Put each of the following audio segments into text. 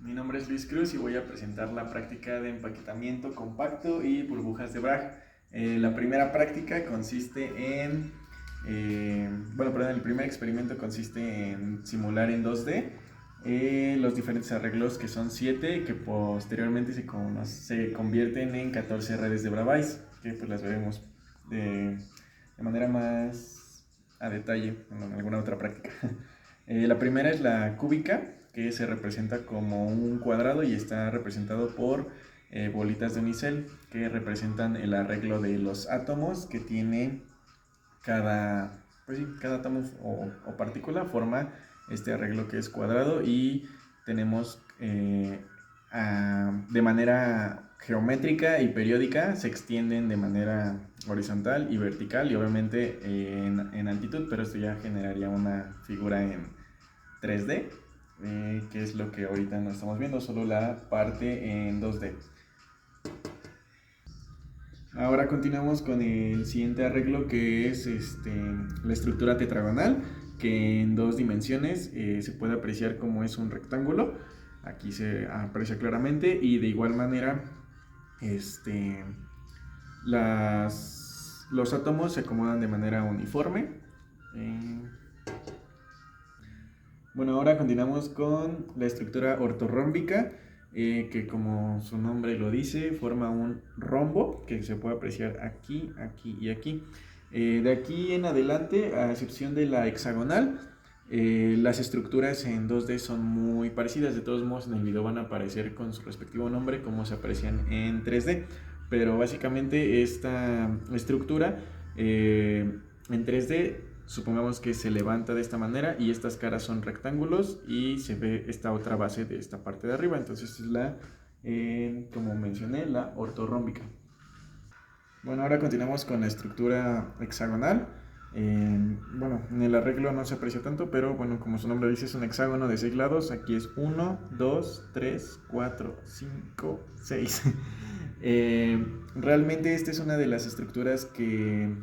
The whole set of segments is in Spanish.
Mi nombre es Luis Cruz y voy a presentar la práctica de empaquetamiento compacto y burbujas de Bragg. La primera práctica consiste el primer experimento consiste en simular en 2D los diferentes arreglos que son 7 que posteriormente se convierten en 14 redes de Bravais, que pues las veremos de manera más a detalle en alguna otra práctica. La primera es la cúbica, que se representa como un cuadrado y está representado por bolitas de unicel que representan el arreglo de los átomos que tiene cada átomo o partícula forma este arreglo que es cuadrado, y tenemos de manera geométrica y periódica se extienden de manera horizontal y vertical y obviamente en altitud, pero esto ya generaría una figura en 3D, que es lo que ahorita no estamos viendo, solo la parte en 2D. Ahora continuamos con el siguiente arreglo, que es la estructura tetragonal, que en 2 dimensiones se puede apreciar como es un rectángulo. Aquí se aprecia claramente, y de igual manera los átomos se acomodan de manera uniforme. Bueno, ahora continuamos con la estructura ortorrómbica, que como su nombre lo dice, forma un rombo que se puede apreciar aquí, aquí y aquí. De aquí en adelante, a excepción de la hexagonal, las estructuras en 2D son muy parecidas. De todos modos, en el video van a aparecer con su respectivo nombre como se aprecian en 3D. Pero básicamente esta estructura en 3D, supongamos que se levanta de esta manera y estas caras son rectángulos y se ve esta otra base de esta parte de arriba. Entonces es como mencioné, la ortorrómbica. Bueno, ahora continuamos con la estructura hexagonal. En el arreglo no se aprecia tanto, pero bueno, como su nombre dice, es un hexágono de 6 lados. Aquí es 1, 2, 3, 4, 5, 6. Realmente esta es una de las estructuras que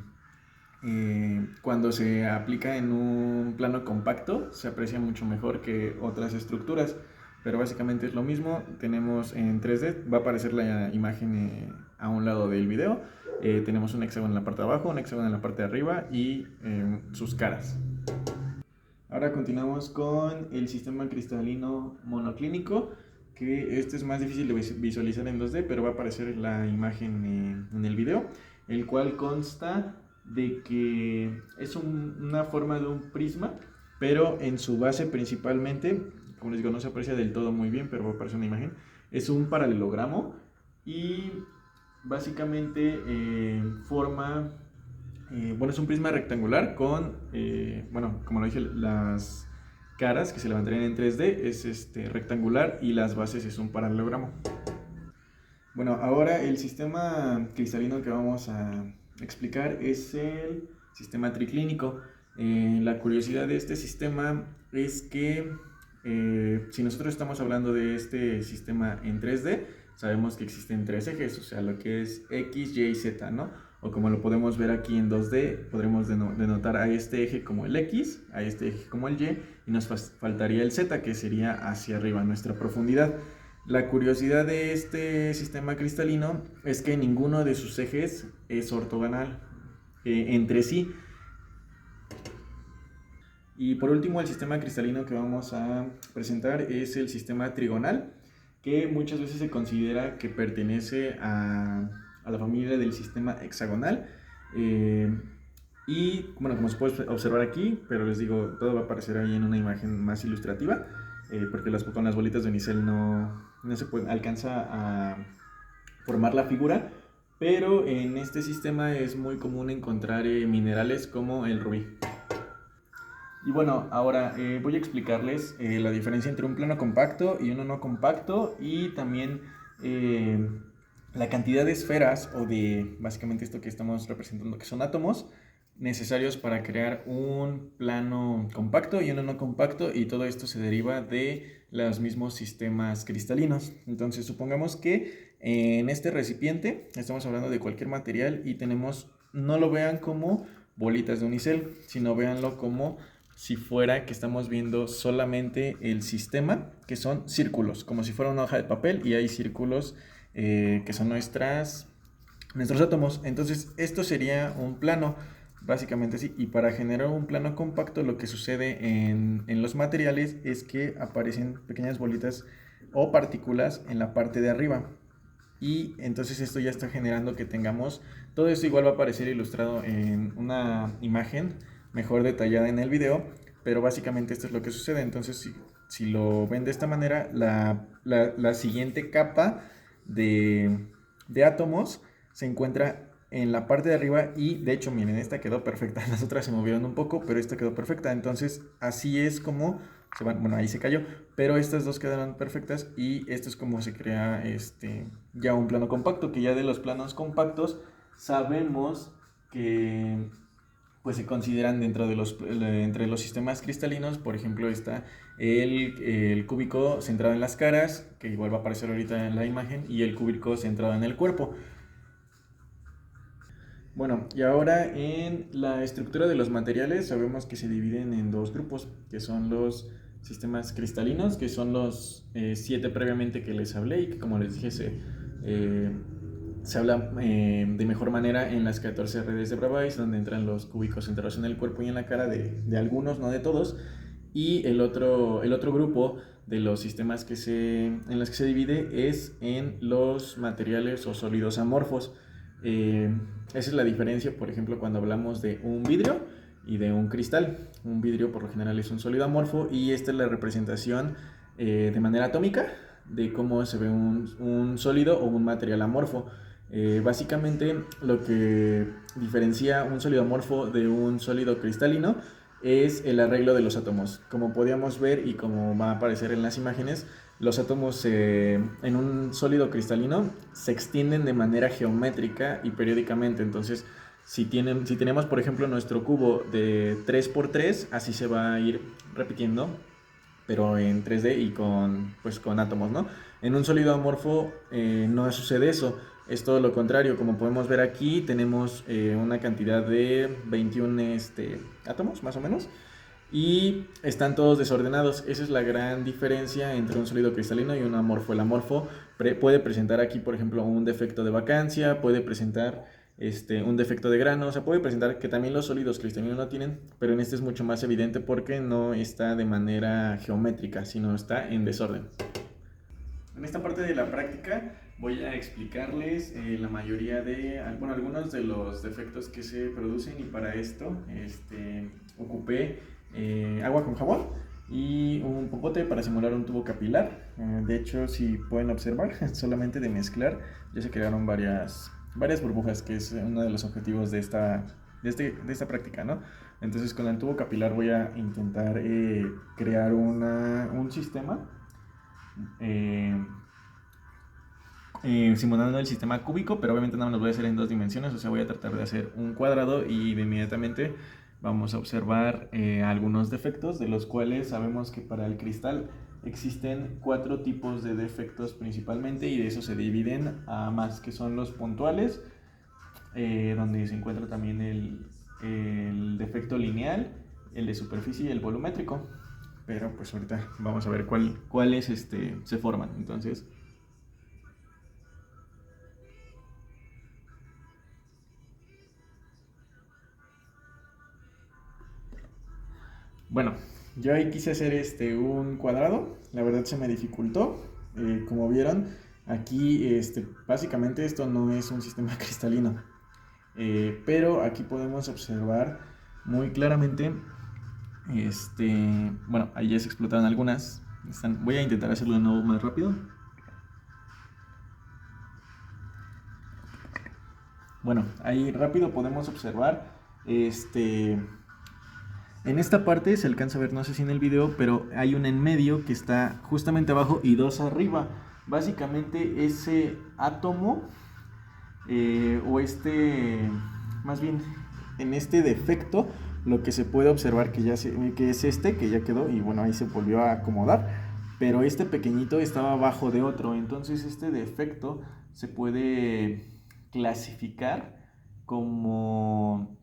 cuando se aplica en un plano compacto se aprecia mucho mejor que otras estructuras, pero básicamente es lo mismo. Tenemos en 3D, va a aparecer la imagen a un lado del video. Tenemos un hexágono en la parte de abajo, un hexágono en la parte de arriba y sus caras. Ahora continuamos con el sistema cristalino monoclínico, que este es más difícil de visualizar en 2D, pero va a aparecer la imagen en el video, el cual consta de que es una forma de un prisma, pero en su base principalmente, como les digo, no se aprecia del todo muy bien, pero va a aparecer una imagen, es un paralelogramo y básicamente es un prisma rectangular con, como lo dije, las caras que se levantarían en 3D es rectangular y las bases es un paralelogramo. Bueno, ahora el sistema cristalino que vamos a explicar es el sistema triclínico. La curiosidad de este sistema es que si nosotros estamos hablando de este sistema en 3D, sabemos que existen 3 ejes, o sea, lo que es X, Y y Z, ¿no? O como lo podemos ver aquí en 2D, podremos denotar a este eje como el X, a este eje como el Y, y nos faltaría el Z, que sería hacia arriba, nuestra profundidad. La curiosidad de este sistema cristalino es que ninguno de sus ejes es ortogonal entre sí. Y por último, el sistema cristalino que vamos a presentar es el sistema trigonal, que muchas veces se considera que pertenece a la familia del sistema hexagonal. Y bueno, como se puede observar aquí, pero les digo, todo va a aparecer ahí en una imagen más ilustrativa, porque con las bolitas de unicel no se alcanza a formar la figura, pero en este sistema es muy común encontrar minerales como el rubí. Y bueno, ahora voy a explicarles la diferencia entre un plano compacto y uno no compacto, y también la cantidad de esferas o de básicamente esto que estamos representando, que son átomos, necesarios para crear un plano compacto y uno no compacto, y todo esto se deriva de los mismos sistemas cristalinos. Entonces supongamos que en este recipiente estamos hablando de cualquier material y tenemos, no lo vean como bolitas de unicel, sino véanlo como si fuera que estamos viendo solamente el sistema, que son círculos, como si fuera una hoja de papel y hay círculos que son nuestros átomos. Entonces esto sería un plano, básicamente así. Y para generar un plano compacto, lo que sucede en los materiales es que aparecen pequeñas bolitas o partículas en la parte de arriba. Y entonces esto ya está generando que tengamos, todo esto igual va a aparecer ilustrado en una imagen mejor detallada en el video, pero básicamente esto es lo que sucede. Entonces si lo ven de esta manera, la siguiente capa de átomos se encuentra en la parte de arriba y de hecho miren, esta quedó perfecta, las otras se movieron un poco, pero esta quedó perfecta. Entonces así es como se van, bueno, ahí se cayó, pero estas dos quedaron perfectas y esto es como se crea ya un plano compacto, que ya de los planos compactos sabemos que pues se consideran dentro de entre los sistemas cristalinos. Por ejemplo, está el cúbico centrado en las caras, que igual va a aparecer ahorita en la imagen, y el cúbico centrado en el cuerpo. Bueno, y ahora en la estructura de los materiales sabemos que se dividen en dos grupos, que son los sistemas cristalinos, que son los 7 previamente que les hablé y que, como les dije, se habla de mejor manera en las 14 redes de Bravais, donde entran los cúbicos centrados en el cuerpo y en la cara de algunos, no de todos. Y el otro grupo de los sistemas en los que se divide es en los materiales o sólidos amorfos. Esa es la diferencia, por ejemplo, cuando hablamos de un vidrio y de un cristal. Un vidrio por lo general es un sólido amorfo y esta es la representación de manera atómica de cómo se ve un sólido o un material amorfo. Básicamente lo que diferencia un sólido amorfo de un sólido cristalino es el arreglo de los átomos. Como podíamos ver y como va a aparecer en las imágenes, los átomos en un sólido cristalino se extienden de manera geométrica y periódicamente. Entonces, si tenemos, por ejemplo, nuestro cubo de 3×3, así se va a ir repitiendo, pero en 3D y con átomos, ¿no? En un sólido amorfo no sucede eso. Es todo lo contrario. Como podemos ver aquí, tenemos una cantidad de 21 átomos, más o menos, y están todos desordenados. Esa es la gran diferencia entre un sólido cristalino y un amorfo. El amorfo puede presentar aquí, por ejemplo, un defecto de vacancia, puede presentar un defecto de grano, o sea, puede presentar que también los sólidos cristalinos lo tienen, pero en este es mucho más evidente porque no está de manera geométrica, sino está en desorden. En esta parte de la práctica voy a explicarles la mayoría bueno, algunos de los defectos que se producen, y para esto ocupé agua con jabón y un popote para simular un tubo capilar. De hecho, si pueden observar, solamente de mezclar ya se crearon varias burbujas, que es uno de los objetivos de esta práctica, ¿no? Entonces con el tubo capilar voy a intentar crear un sistema simulando el sistema cúbico, pero obviamente no lo voy a hacer en 2 dimensiones, o sea, voy a tratar de hacer un cuadrado y inmediatamente vamos a observar algunos defectos, de los cuales sabemos que para el cristal existen 4 tipos de defectos principalmente, y de eso se dividen a más, que son los puntuales, donde se encuentra también el defecto lineal, el de superficie y el volumétrico. Pero pues ahorita vamos a ver cuáles se forman. Entonces, bueno, yo ahí quise hacer un cuadrado. La verdad se me dificultó. Como vieron, aquí básicamente esto no es un sistema cristalino. Pero aquí podemos observar muy claramente, bueno, ahí ya se explotaron algunas. Voy a intentar hacerlo de nuevo más rápido. Bueno, ahí rápido podemos observar, en esta parte se alcanza a ver, no sé si en el video, pero hay una en medio que está justamente abajo y 2 arriba. Básicamente ese átomo, o más bien, en este defecto, lo que se puede observar que es que ya quedó, y bueno, ahí se volvió a acomodar, pero este pequeñito estaba abajo de otro. Entonces este defecto se puede clasificar como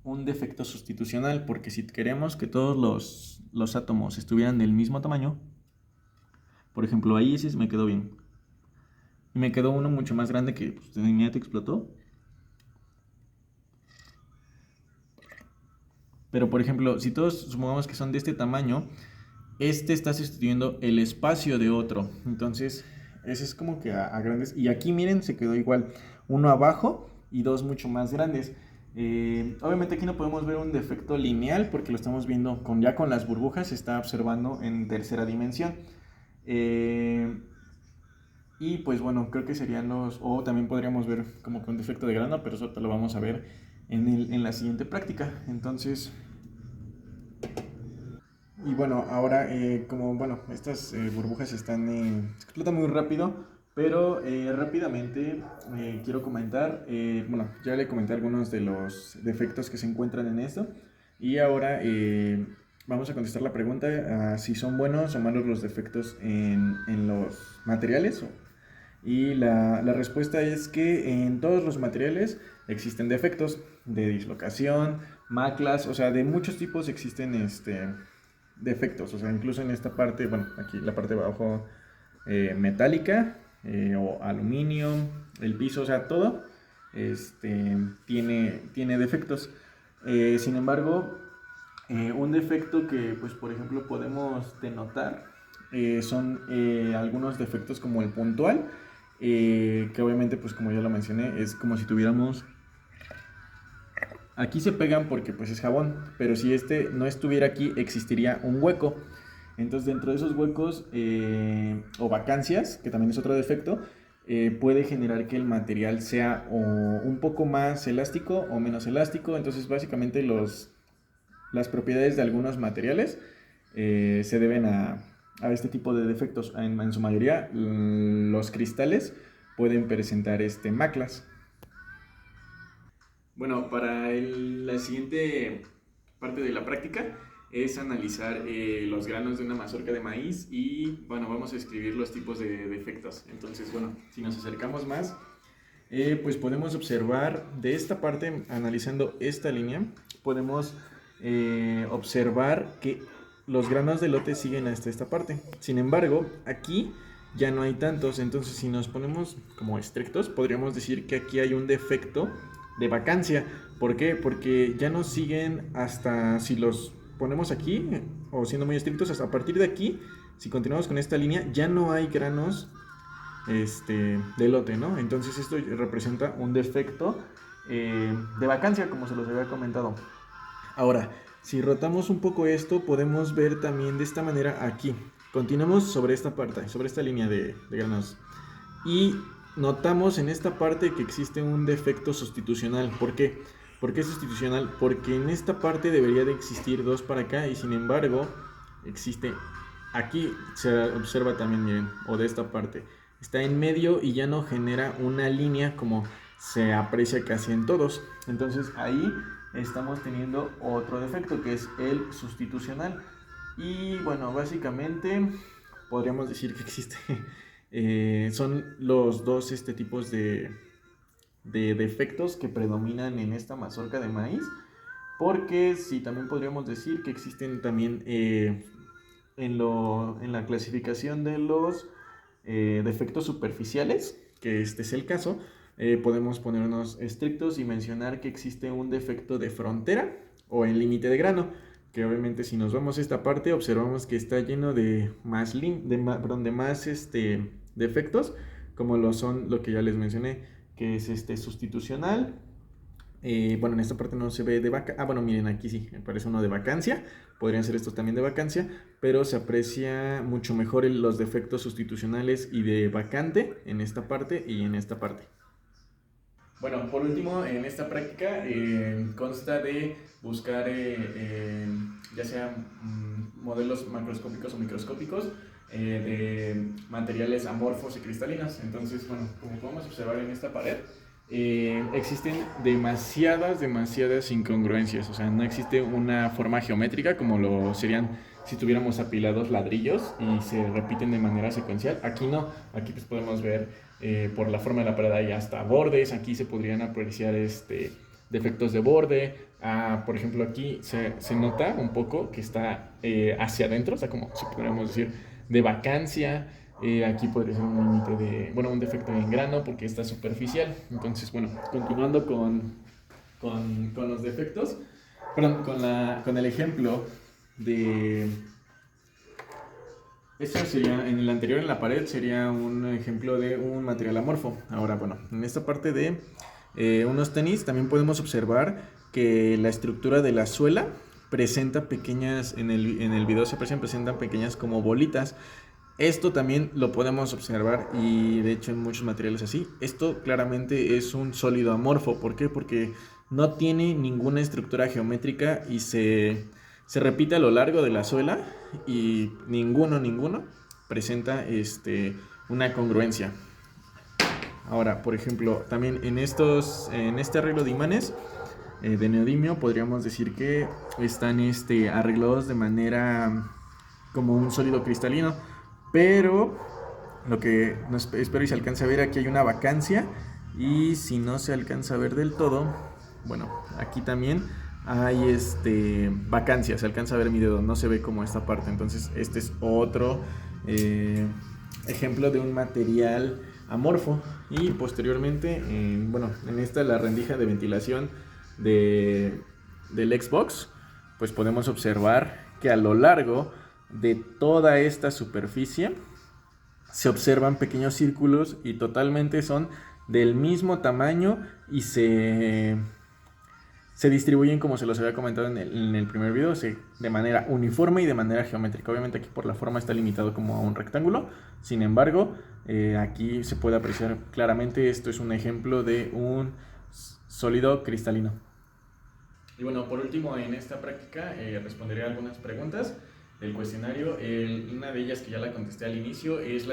un defecto sustitucional, porque si queremos que todos los átomos estuvieran del mismo tamaño, por ejemplo, ahí ese me quedó bien. Y me quedó uno mucho más grande que pues, de inmediato explotó. Pero por ejemplo, si todos supongamos que son de este tamaño, este está sustituyendo el espacio de otro. Entonces, ese es como que a grandes. Y aquí miren, se quedó igual. Uno abajo y dos mucho más grandes. Obviamente aquí no podemos ver un defecto lineal porque lo estamos viendo ya con las burbujas. Se está observando en tercera dimensión. Y pues bueno, creo que serían los... O también podríamos ver como que un defecto de grano, pero eso lo vamos a ver en la siguiente práctica. Entonces... Y bueno, ahora como bueno, estas burbujas explotan muy rápido, pero rápidamente quiero comentar, bueno, ya le comenté algunos de los defectos que se encuentran en esto y ahora vamos a contestar la pregunta si son buenos o malos los defectos en los materiales. Y la respuesta es que en todos los materiales existen defectos de dislocación, maclas, o sea, de muchos tipos existen defectos, o sea, incluso en esta parte, bueno, aquí la parte de abajo metálica o aluminio, el piso, o sea, todo tiene defectos. Sin embargo, un defecto que, pues, por ejemplo, podemos denotar son algunos defectos como el puntual, que obviamente, pues, como ya lo mencioné, es como si tuviéramos... Aquí se pegan porque pues es jabón, pero si este no estuviera aquí existiría un hueco. Entonces dentro de esos huecos o vacancias, que también es otro defecto, puede generar que el material sea o un poco más elástico o menos elástico. Entonces básicamente las propiedades de algunos materiales se deben a este tipo de defectos. En su mayoría los cristales pueden presentar maclas. Bueno, para la siguiente parte de la práctica es analizar los granos de una mazorca de maíz y bueno, vamos a escribir los tipos de defectos. Entonces, bueno, si nos acercamos más, pues podemos observar de esta parte, analizando esta línea, podemos observar que los granos de lote siguen hasta esta parte. Sin embargo, aquí ya no hay tantos, entonces si nos ponemos como estrictos, podríamos decir que aquí hay un defecto de vacancia. ¿Por qué? Porque ya no siguen hasta, si los ponemos aquí, o siendo muy estrictos, hasta a partir de aquí, si continuamos con esta línea, ya no hay granos de lote, ¿no? Entonces esto representa un defecto de vacancia, como se los había comentado. Ahora, si rotamos un poco esto, podemos ver también de esta manera aquí. Continuamos sobre esta parte, sobre esta línea de granos. Y notamos en esta parte que existe un defecto sustitucional. ¿Por qué? ¿Por qué sustitucional? Porque en esta parte debería de existir dos para acá y sin embargo existe aquí, se observa también, miren, o de esta parte. Está en medio y ya no genera una línea como se aprecia casi en todos. Entonces ahí estamos teniendo otro defecto que es el sustitucional. Y bueno, básicamente podríamos decir que existe... son los dos tipos de defectos que predominan en esta mazorca de maíz, porque sí, también podríamos decir que existen también en la clasificación de los defectos superficiales, que este es el caso, podemos ponernos estrictos y mencionar que existe un defecto de frontera o en límite de grano, que obviamente si nos vamos a esta parte observamos que está lleno de más defectos, como lo que ya les mencioné, que es sustitucional. Bueno, en esta parte no se ve de vacancia. Bueno, miren, aquí sí, me parece uno de vacancia. Podrían ser estos también de vacancia, pero se aprecia mucho mejor los defectos sustitucionales y de vacante en esta parte y en esta parte. Bueno, por último, en esta práctica consta de buscar ya sea modelos macroscópicos o microscópicos de materiales amorfos y cristalinos. Entonces, bueno, como podemos observar en esta pared, existen demasiadas incongruencias. O sea, no existe una forma geométrica como lo serían si tuviéramos apilados ladrillos y se repiten de manera secuencial. Aquí no, aquí pues podemos ver por la forma de la pared hay hasta bordes. Aquí se podrían apreciar defectos de borde, Por ejemplo, aquí se nota un poco que está hacia adentro, o sea, como si podríamos decir, de vacancia. Aquí podría ser un límite de, bueno, un defecto en grano porque está superficial. Entonces, bueno, continuando con los defectos, perdón, con el ejemplo de... Eso sería, en el anterior, en la pared, sería un ejemplo de un material amorfo. Ahora, bueno, en esta parte de unos tenis también podemos observar que la estructura de la suela presenta pequeñas, en el video se presentan pequeñas como bolitas. Esto también lo podemos observar y de hecho en muchos materiales así. Esto claramente es un sólido amorfo. ¿Por qué? Porque no tiene ninguna estructura geométrica y se repite a lo largo de la suela y ninguno presenta una congruencia. Ahora, por ejemplo, también en este arreglo de imanes de neodimio podríamos decir que están arreglados de manera como un sólido cristalino, pero lo que espero y se alcanza a ver, aquí hay una vacancia, y si no se alcanza a ver del todo, bueno, aquí también hay vacancia, se alcanza a ver mi dedo, no se ve como esta parte. Entonces este es otro ejemplo de un material amorfo. Y posteriormente, bueno, en esta la rendija de ventilación del Xbox, pues podemos observar que a lo largo de toda esta superficie se observan pequeños círculos y totalmente son del mismo tamaño y se distribuyen, como se los había comentado en el primer video, de manera uniforme y de manera geométrica. Obviamente aquí por la forma está limitado como a un rectángulo, sin embargo aquí se puede apreciar claramente. Esto es un ejemplo de un sólido cristalino. Y bueno, por último, en esta práctica responderé algunas preguntas del cuestionario. Una de ellas, que ya la contesté al inicio, es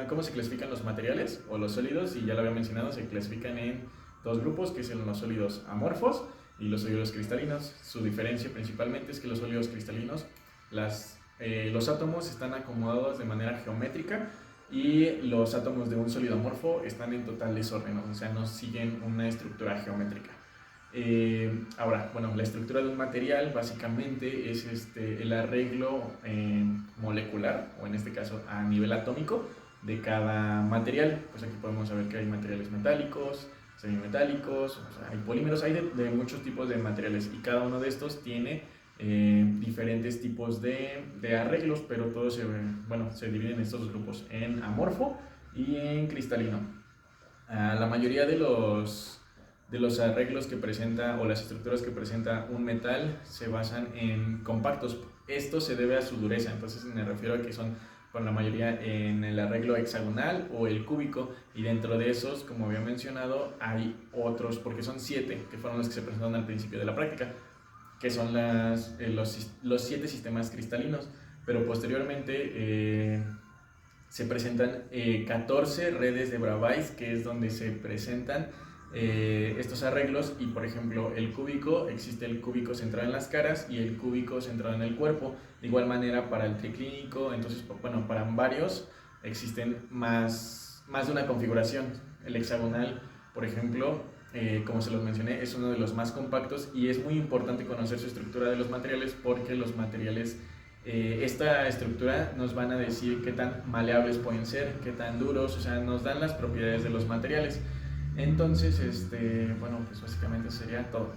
cómo se clasifican los materiales o los sólidos. Y ya lo había mencionado, se clasifican en dos grupos, que son los sólidos amorfos y los sólidos cristalinos. Su diferencia principalmente es que los sólidos cristalinos, los átomos están acomodados de manera geométrica, y los átomos de un sólido amorfo están en total desorden, o sea, no siguen una estructura geométrica. Ahora, bueno, la estructura de un material básicamente es el arreglo molecular, o en este caso a nivel atómico, de cada material. Pues aquí podemos saber que hay materiales metálicos, semimetálicos, o sea, hay polímeros, hay de muchos tipos de materiales, y cada uno de estos tiene diferentes tipos de arreglos, pero todos se dividen en estos dos grupos, en amorfo y en cristalino. La mayoría de los arreglos que presenta, o las estructuras que presenta un metal, se basan en compactos. Esto se debe a su dureza, entonces me refiero a que son con la mayoría en el arreglo hexagonal o el cúbico, y dentro de esos, como había mencionado, hay otros, porque son 7, que fueron los que se presentaron al principio de la práctica, que son los 7 sistemas cristalinos, pero posteriormente se presentan 14 redes de Bravais, que es donde se presentan estos arreglos. Y por ejemplo, el cúbico, existe el cúbico centrado en las caras y el cúbico centrado en el cuerpo. De igual manera para el triclínico. Entonces, bueno, para varios existen más de una configuración. El hexagonal, por ejemplo, como se los mencioné, es uno de los más compactos, y es muy importante conocer su estructura de los materiales, porque los materiales, esta estructura nos van a decir qué tan maleables pueden ser, qué tan duros, o sea, nos dan las propiedades de los materiales. Entonces, bueno, pues básicamente sería todo.